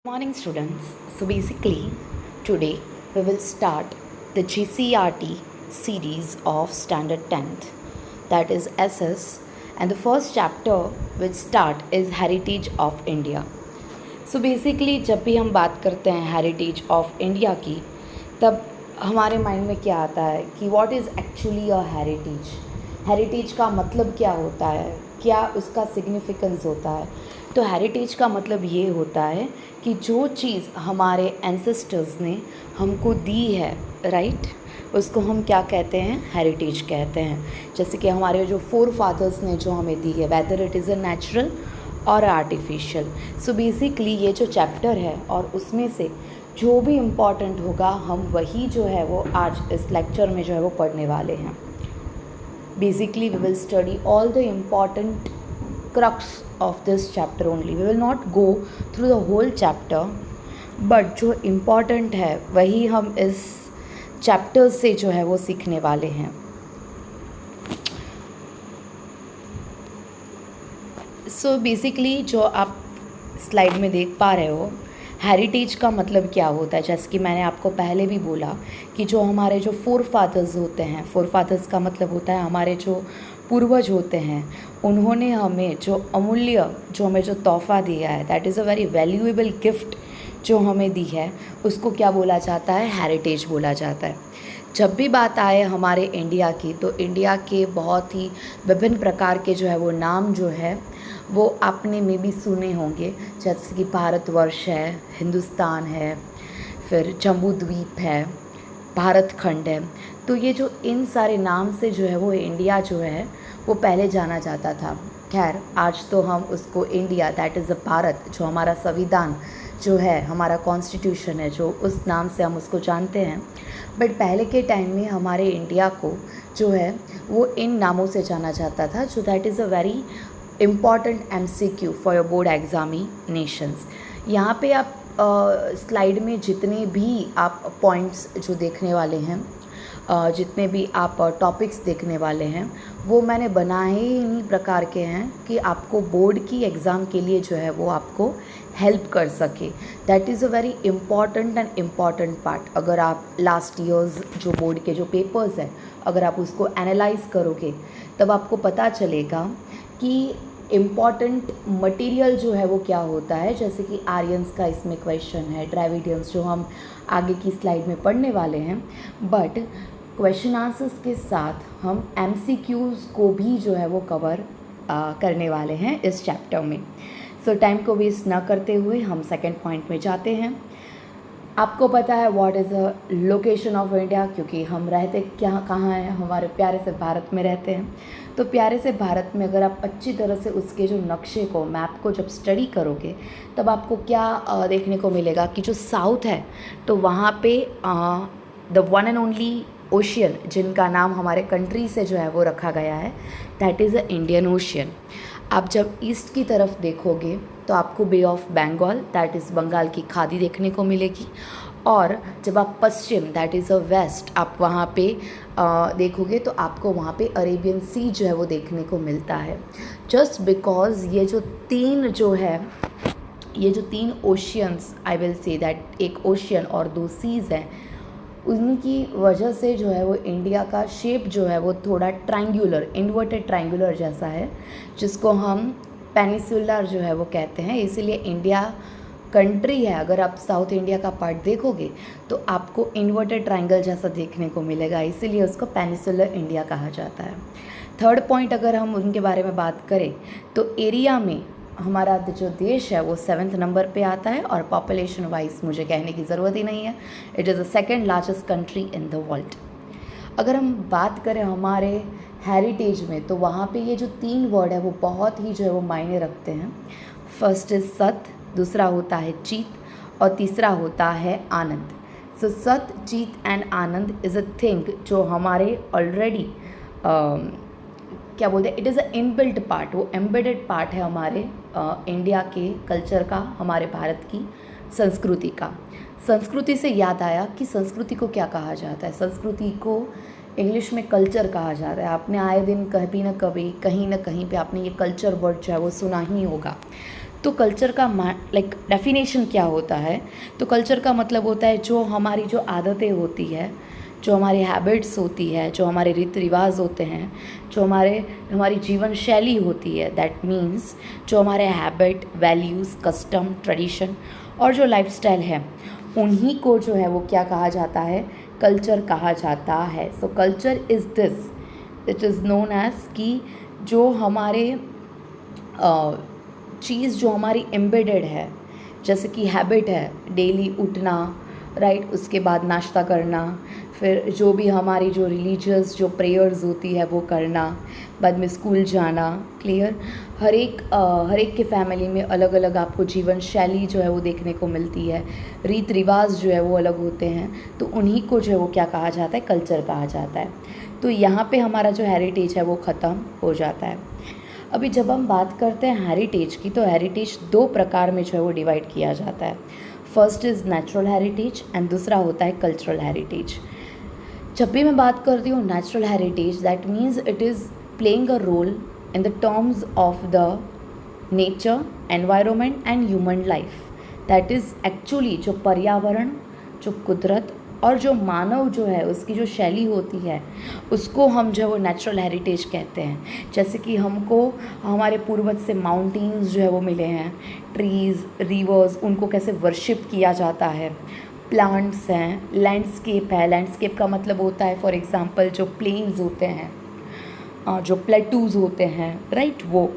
Morning students. So basically today we will start the GCRT series of standard 10th, that is SS, and the first chapter which start is Heritage of India. So basically जब भी हम बात करते हैं heritage of India की, तब हमारे mind में क्या आता है कि what is actually a heritage. Heritage का मतलब क्या होता है, क्या उसका सिग्निफिकेंस होता है। तो हेरिटेज का मतलब ये होता है कि जो चीज़ हमारे एंसेस्टर्स ने हमको दी है, राइट, उसको हम क्या कहते हैं, हेरिटेज कहते हैं। जैसे कि हमारे जो फोर फादर्स ने जो हमें दी है, whether it is a natural और आर्टिफिशियल। सो बेसिकली ये जो चैप्टर है और उसमें से जो भी इम्पॉर्टेंट होगा हम वही जो है वो आज इस लेक्चर में जो है वो पढ़ने वाले हैं। Basically we will study all the important crux of this chapter only. We will not go through the whole chapter, but जो important है वही हम इस chapter से जो है वो सीखने वाले हैं। So basically जो आप स्लाइड में देख पा रहे हो, हेरिटेज का मतलब क्या होता है। जैसे कि मैंने आपको पहले भी बोला कि जो हमारे जो फोर फादर्स होते हैं, फोर फादर्स का मतलब होता है हमारे जो पूर्वज होते हैं, उन्होंने हमें जो अमूल्य, जो हमें जो तोहफ़ा दिया है, that is a very valuable gift जो हमें दी है, उसको क्या बोला जाता है, हेरिटेज बोला जाता है। जब भी बात आए हमारे इंडिया की, तो इंडिया के बहुत ही विभिन्न प्रकार के जो है वो नाम जो है वो आपने में भी सुने होंगे। जैसे कि भारतवर्ष है, हिंदुस्तान है, फिर जम्बू द्वीप है, भारत खंड है। तो ये जो इन सारे नाम से जो है वो इंडिया जो है वो पहले जाना जाता था। खैर आज तो हम उसको इंडिया, दैट इज़ अ भारत, जो हमारा संविधान जो है, हमारा कॉन्स्टिट्यूशन है, जो उस नाम से हम उसको जानते हैं। बट पहले के टाइम में हमारे इंडिया को जो है वो इन नामों से जाना जाता था, जो that is a very important MCQ for your board examinations. यहाँ पे आप स्लाइड में जितने भी आप पॉइंट्स जो देखने वाले हैं, जितने भी आप टॉपिक्स देखने वाले हैं, वो मैंने बनाए ही इन्हीं प्रकार के हैं कि आपको बोर्ड की एग्ज़ाम के लिए जो है वो आपको हेल्प कर सके। That is a very important part. अगर आप लास्ट ईयर्स जो बोर्ड के जो पेपर्स हैं, अगर आप उसको एनालाइज करोगे, तब आपको पता चलेगा कि इम्पॉर्टेंट मटेरियल जो है वो क्या होता है। जैसे कि आर्यंस का इसमें क्वेश्चन है, ड्राविडियंस जो हम आगे की स्लाइड में पढ़ने वाले हैं। बट क्वेश्चन आंसर्स के साथ हम MCQs को भी जो है वो कवर करने वाले हैं इस चैप्टर में। सो टाइम को वेस्ट ना करते हुए हम सेकेंड पॉइंट में जाते हैं। आपको पता है what is a location of India, क्योंकि हम रहते क्या कहाँ हैं, हमारे प्यारे से भारत में रहते हैं। तो प्यारे से भारत में अगर आप अच्छी तरह से उसके जो नक्शे को, मैप को जब स्टडी करोगे, तब आपको क्या देखने को मिलेगा कि जो साउथ है, तो वहाँ पे the one and only ocean जिनका नाम हमारे कंट्री से जो है वो रखा गया है, that is the Indian Ocean. आप जब ईस्ट की तरफ देखोगे तो आपको Bay of Bengal, that is Bengal की खाड़ी देखने को मिलेगी। और जब आप पश्चिम, दैट इज़ अ वेस्ट, आप वहाँ पे देखोगे तो आपको वहाँ पे अरेबियन सी जो है वो देखने को मिलता है। जस्ट बिकॉज ये जो तीन oceans, I will say that एक ओशियन और दो सीज़ हैं, उनकी वजह से जो है वो इंडिया का शेप जो है वो थोड़ा ट्रायंगुलर, इन्वर्टेड ट्रायंगुलर जैसा है, जिसको हम पेनिसुलर जो है वो कहते हैं। इसीलिए इंडिया कंट्री है, अगर आप साउथ इंडिया का पार्ट देखोगे तो आपको इन्वर्टेड ट्रायंगल जैसा देखने को मिलेगा, इसीलिए उसको पेनिसुलर इंडिया कहा जाता है। थर्ड पॉइंट अगर हम उनके बारे में बात करें तो एरिया में हमारा जो देश है वो 7th नंबर पे आता है, और पॉपुलेशन वाइज मुझे कहने की ज़रूरत ही नहीं है, it is the second largest country in the world. अगर हम बात करें हमारे हेरिटेज में, तो वहाँ पे ये जो 3 वर्ड है वो बहुत ही जो है वो मायने रखते हैं। फर्स्ट इज़ सत, दूसरा होता है चीत, और तीसरा होता है आनंद। सो सत, चीत and Anand is a thing जो हमारे ऑलरेडी क्या बोलते हैं, it is a inbuilt part, वो एम्बेडेड पार्ट है हमारे इंडिया के कल्चर का, हमारे भारत की संस्कृति का। संस्कृति से याद आया कि संस्कृति को क्या कहा जाता है। संस्कृति को इंग्लिश में कल्चर कहा जाता है। आपने आए दिन कभी ना कभी, कहीं ना कहीं पे आपने ये कल्चर वर्ड जो है वो सुना ही होगा। तो कल्चर का डेफिनेशन क्या होता है? तो कल्चर का मतलब होता है जो हमारी जो आदतें होती है, जो हमारी हैबिट्स होती है, जो हमारे रीति रिवाज होते हैं, जो हमारी जीवन शैली होती है, दैट मीन्स जो हमारे हैबिट, वैल्यूज़, कस्टम, ट्रेडिशन और जो लाइफस्टाइल है, उन्हीं को जो है वो क्या कहा जाता है? कल्चर कहा जाता है। So culture is this, it is known as कि जो हमारे चीज़ जो हमारी एम्बेडेड है, जैसे कि हैबिट है डेली उठना, राइट, उसके बाद नाश्ता करना, फिर जो भी हमारी जो रिलीजियस जो प्रेयर्स होती है वो करना, बाद में स्कूल जाना, क्लियर। हर एक के फैमिली में अलग अलग आपको जीवन शैली जो है वो देखने को मिलती है, रीत रिवाज जो है वो अलग होते हैं, तो उन्हीं को जो है वो क्या कहा जाता है? कल्चर कहा जाता है। तो यहाँ पे हमारा जो हेरिटेज है वो ख़त्म हो जाता है। अभी जब हम बात करते हैं हेरिटेज की, तो हेरिटेज दो प्रकार में जो है वो डिवाइड किया जाता है। First is natural heritage and दूसरा होता है कल्चरल हेरिटेज। जब भी मैं बात करती हूँ natural heritage, that means it is playing a role in the terms of the nature, environment and human life. That is actually जो पर्यावरण, जो कुदरत और जो मानव जो है उसकी जो शैली होती है, उसको हम जो है वो नेचुरल हेरिटेज कहते हैं। जैसे कि हमको हमारे पूर्वज से माउंटेन्स जो है वो मिले हैं, ट्रीज़, रिवर्स, उनको कैसे वर्शिप किया जाता है, प्लांट्स हैं, लैंडस्केप है। लैंडस्केप का मतलब होता है फॉर एग्ज़ाम्पल जो प्लेन्स होते हैं, जो प्लेटूज़ होते हैं, राइट, वो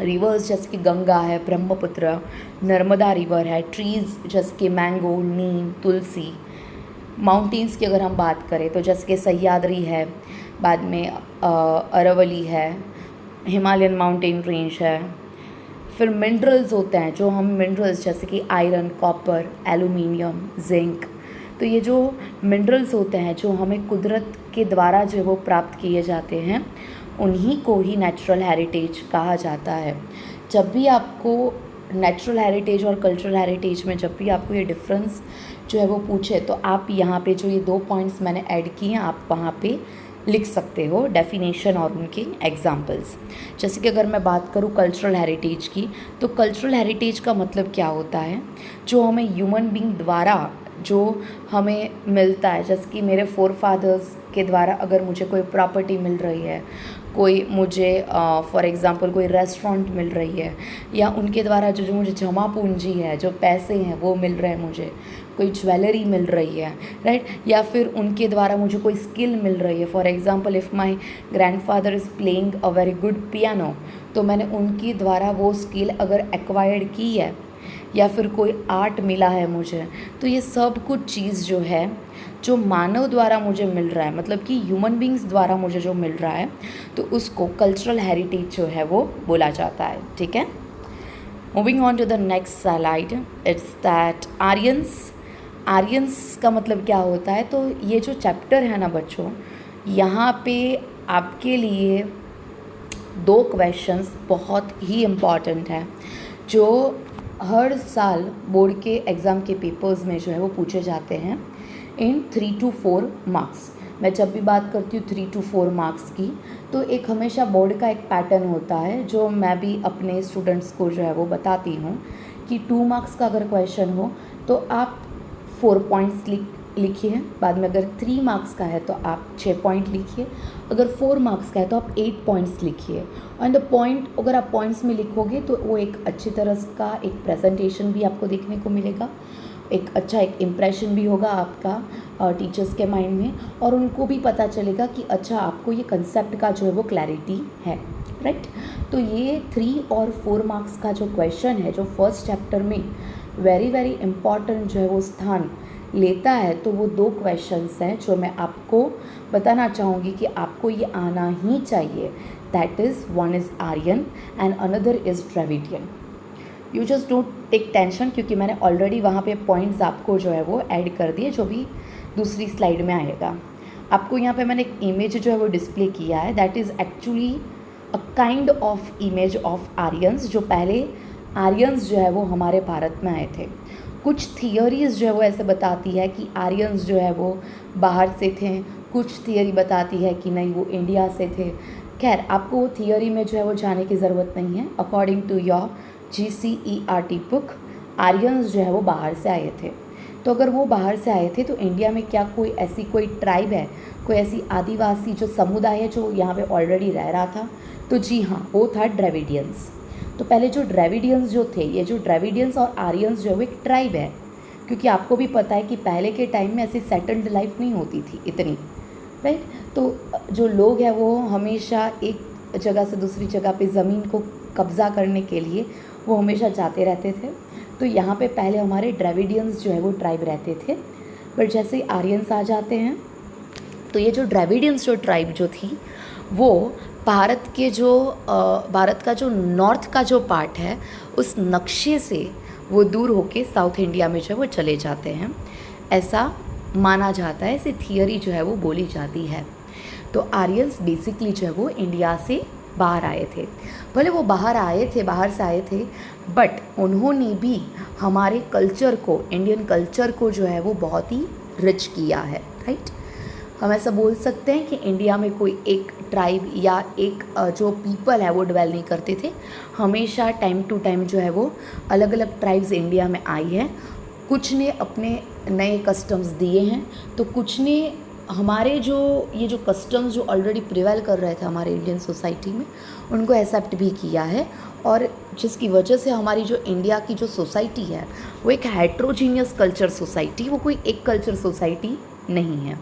रिवर्स जैसे कि गंगा है, ब्रह्मपुत्र, नर्मदा रिवर है, ट्रीज़ जैसे कि मैंगो, नीम, तुलसी। माउंटेन्स की अगर हम बात करें तो जैसे कि सह्याद्री है, बाद में अरावली है, हिमालयन माउंटेन रेंज है। फिर मिनरल्स होते हैं, जो हम मिनरल्स जैसे कि आयरन, कॉपर, एल्यूमिनियम, जिंक। तो ये जो मिनरल्स होते हैं जो हमें कुदरत के द्वारा जो वो प्राप्त किए जाते हैं, उन्हीं को ही नेचुरल हेरिटेज कहा जाता है। जब भी आपको नेचुरल हेरिटेज और कल्चरल हेरिटेज में जब भी आपको ये डिफरेंस जो है वो पूछे, तो आप यहाँ पे जो ये 2 पॉइंट्स मैंने ऐड किए हैं, आप वहाँ पे लिख सकते हो डेफिनेशन और उनके एग्जाम्पल्स। जैसे कि अगर मैं बात करूँ कल्चरल हेरिटेज की, तो कल्चरल हेरिटेज का मतलब क्या होता है? जो हमें ह्यूमन बीइंग द्वारा जो हमें मिलता है, जैसे कि मेरे फोर फादर्स के द्वारा अगर मुझे कोई प्रॉपर्टी मिल रही है, कोई मुझे फॉर एग्ज़ाम्पल कोई रेस्टोरेंट मिल रही है, या उनके द्वारा जो जो मुझे जमा पूंजी है, जो पैसे हैं वो मिल रहे हैं, मुझे कोई ज्वेलरी मिल रही है, राइट, या फिर उनके द्वारा मुझे कोई स्किल मिल रही है। For example if my grandfather is playing a very good piano, तो मैंने उनके द्वारा वो स्किल अगर एक्वायर्ड की है, या फिर कोई आर्ट मिला है मुझे, तो ये सब कुछ चीज़ जो है जो मानव द्वारा मुझे मिल रहा है, मतलब कि ह्यूमन बींग्स द्वारा मुझे जो मिल रहा है, तो उसको कल्चरल हेरिटेज जो है वो बोला जाता है। ठीक है, moving on to the next slide, it's that Aryans का मतलब क्या होता है? तो ये जो चैप्टर है ना बच्चों, यहाँ पे आपके लिए 2 क्वेश्चंस बहुत ही इम्पॉर्टेंट हैं जो हर साल बोर्ड के एग्ज़ाम के पेपर्स में जो है वो पूछे जाते हैं इन 3 to 4 मार्क्स। मैं जब भी बात करती हूँ 3 to 4 मार्क्स की, तो एक हमेशा बोर्ड का एक पैटर्न होता है जो मैं भी अपने स्टूडेंट्स को जो है वो बताती हूँ कि 2 मार्क्स का अगर क्वेश्चन हो तो आप 4 पॉइंट्स लिखिए, बाद में अगर 3 मार्क्स का है तो आप 6 पॉइंट लिखिए, अगर 4 मार्क्स का है तो आप 8 पॉइंट्स लिखिए। और पॉइंट अगर आप पॉइंट्स में लिखोगे तो वो एक अच्छी तरह का एक प्रेजेंटेशन भी आपको देखने को मिलेगा, एक अच्छा एक इम्प्रेशन भी होगा आपका टीचर्स के माइंड में, और उनको भी पता चलेगा कि अच्छा आपको ये कंसेप्ट का जो है वो क्लैरिटी है, राइट। तो ये 3 और 4 मार्क्स का जो क्वेश्चन है जो फर्स्ट चैप्टर में वेरी वेरी इम्पॉर्टेंट जो है वो स्थान लेता है, तो वो 2 क्वेश्चंस हैं जो मैं आपको बताना चाहूँगी कि आपको ये आना ही चाहिए। That is one is Aryan and another is Dravidian. You just don't take tension, क्योंकि मैंने ऑलरेडी वहाँ पे पॉइंट्स आपको जो है वो ऐड कर दिए, जो भी दूसरी स्लाइड में आएगा। आपको यहाँ पे मैंने एक इमेज जो है वो डिस्प्ले किया है, that is actually a kind of image of Aryans. जो पहले आर्यंस जो है वो हमारे भारत में आए थे। कुछ थियोरीज़ जो है वो ऐसे बताती है कि आर्यंस जो है वो बाहर से थे, कुछ थियोरी बताती है कि नहीं वो इंडिया से थे। खैर आपको वो थियोरी में जो है वो जाने की ज़रूरत नहीं है। According to your GCERT book, Aryans जो है वो बाहर से आए थे। तो अगर वो बाहर से आए थे तो इंडिया में क्या कोई ट्राइब है, कोई ऐसी आदिवासी जो समुदाय है जो यहाँ पे ऑलरेडी रह रहा था? तो जी हाँ, वो था द्रविडियंस। तो पहले जो द्रविडियंस जो थे, ये जो द्रविडियंस और आर्यंस जो है वो एक ट्राइब है, क्योंकि आपको भी पता है कि पहले के टाइम में ऐसी सेटल्ड लाइफ नहीं होती थी इतनी, राइट। तो जो लोग हैं वो हमेशा एक जगह से दूसरी जगह पे ज़मीन को कब्ज़ा करने के लिए वो हमेशा जाते रहते थे। तो यहाँ पे पहले हमारे द्रविडियंस जो है वो ट्राइब रहते थे, बट जैसे आर्यंस आ जाते हैं तो ये जो द्रविडियंस जो ट्राइब जो थी वो भारत का जो नॉर्थ का जो पार्ट है उस नक्शे से वो दूर होके साउथ इंडिया में जो है वो चले जाते हैं, ऐसा माना जाता है, ऐसी थियरी जो है वो बोली जाती है। तो आर्यंस बेसिकली जो है वो इंडिया से बाहर आए थे। भले वो बाहर से आए थे, बट उन्होंने भी हमारे कल्चर को, इंडियन कल्चर को जो है वो बहुत ही रिच किया है, राइट। हम ऐसा बोल सकते हैं कि इंडिया में कोई एक ट्राइब या एक जो पीपल है वो डिवेल नहीं करते थे। हमेशा टाइम टू टाइम जो है वो अलग अलग ट्राइब्स इंडिया में आई हैं। कुछ ने अपने नए कस्टम्स दिए हैं, तो कुछ ने हमारे ये जो कस्टम्स जो ऑलरेडी प्रिवेल कर रहे थे हमारे इंडियन सोसाइटी में, उनको एक्सेप्ट भी किया है, और जिसकी वजह से हमारी जो इंडिया की जो सोसाइटी है वो एक हेट्रोजीनियस कल्चर सोसाइटी, वो कोई एक कल्चर सोसाइटी नहीं है।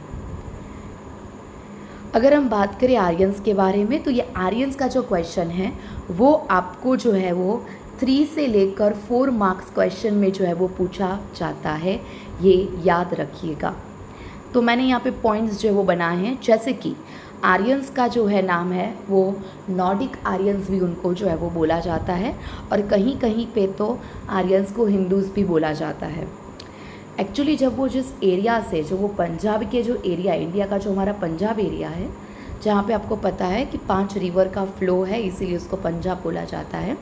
अगर हम बात करें आर्यंस के बारे में, तो ये आर्यंस का जो क्वेश्चन है वो आपको जो है वो 3 से लेकर 4 मार्क्स क्वेश्चन में जो है वो पूछा जाता है, ये याद रखिएगा। तो मैंने यहाँ पे पॉइंट्स जो है वो बनाए हैं, जैसे कि आर्यंस का जो है नाम है वो नॉर्डिक आर्यंस भी उनको जो है वो बोला जाता है, और कहीं कहीं पे तो आर्यंस को हिंदूज़ भी बोला जाता है। एक्चुअली जब वो जिस एरिया से, जो वो पंजाब के जो एरिया, इंडिया का जो हमारा पंजाब एरिया है, जहाँ पे आपको पता है कि 5 रिवर का फ्लो है, इसीलिए उसको पंजाब बोला जाता है।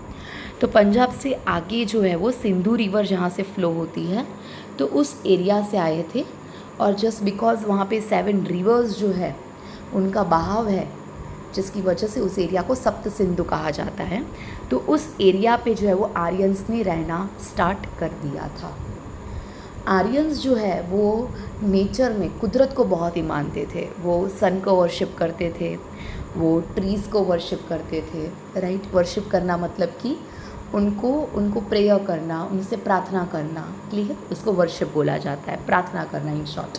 तो पंजाब से आगे जो है वो सिंधु रिवर जहाँ से फ़्लो होती है, तो उस एरिया से आए थे, और जस्ट बिकॉज़ वहाँ पे 7 रिवर्स जो है उनका बहाव है, जिसकी वजह से उस एरिया को सप्त सिंधु कहा जाता है। तो उस एरिया पे जो है वो आर्यंस ने रहना स्टार्ट कर दिया था। आर्यंस जो है वो नेचर में कुदरत को बहुत ही मानते थे। वो सन को वर्शिप करते थे, वो ट्रीज़ को वर्शिप करते थे, राइट। वर्शिप करना मतलब कि उनको प्रेयर करना, उनसे प्रार्थना करना, क्लियर, उसको वर्शिप बोला जाता है, प्रार्थना करना इन शॉर्ट।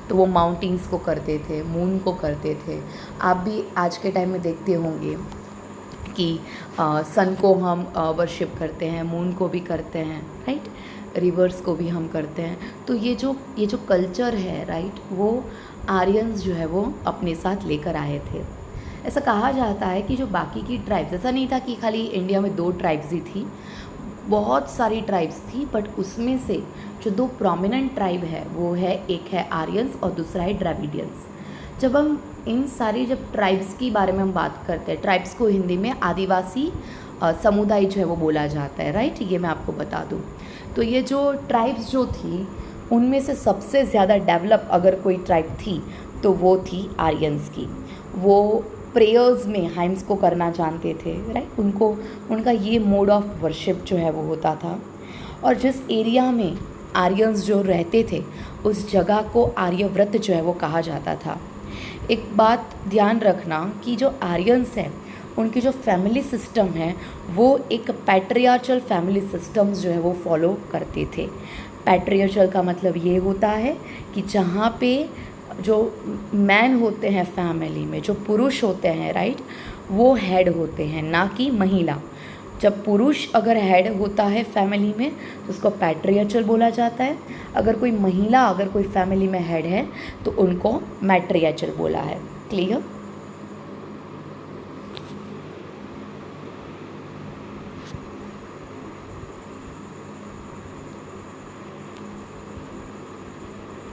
तो वो माउंटेन्स को करते थे, मून को करते थे। आप भी आज के टाइम में देखते होंगे कि सन को हम वर्शिप करते हैं, मून को भी करते हैं, राइट, रिवर्स को भी हम करते हैं। तो ये जो कल्चर है, राइट, वो आर्यंस जो है वो अपने साथ लेकर आए थे। ऐसा कहा जाता है कि जो बाकी की ट्राइब्स, ऐसा नहीं था कि खाली इंडिया में 2 ट्राइब्स ही थी, बहुत सारी ट्राइब्स थी, बट उसमें से जो 2 प्रोमिनेंट ट्राइब है वो है, एक है आर्यंस और दूसरा है द्रविडियंस। जब हम जब ट्राइब्स की बारे में हम बात करते हैं, ट्राइब्स को हिंदी में आदिवासी समुदाय जो है वो बोला जाता है, राइट, ये मैं आपको बता दूँ। तो ये जो ट्राइब्स जो थी उनमें से सबसे ज़्यादा डेवलप अगर कोई ट्राइब थी तो वो थी आर्यंस की। वो प्रेयर्स में हाइम्स को करना जानते थे, राइट, उनका ये मोड ऑफ वर्शिप जो है वो होता था। और जिस एरिया में आर्यंस जो रहते थे उस जगह को आर्यव्रत जो है वो कहा जाता था। एक बात ध्यान रखना कि जो आर्यंस हैं उनकी जो फैमिली सिस्टम है वो एक पैट्रियार्चल फैमिली सिस्टम्स जो है वो फॉलो करते थे। पैट्रियार्चल का मतलब ये होता है कि जहाँ पे जो मैन होते हैं फैमिली में, जो पुरुष होते हैं, राइट, वो हेड होते हैं, ना कि महिला। जब पुरुष अगर हेड होता है फैमिली में तो उसको पैट्रियार्चल बोला जाता है। अगर कोई महिला अगर कोई फैमिली में हेड है तो उनको मैट्रियार्चल बोला है। क्लियर?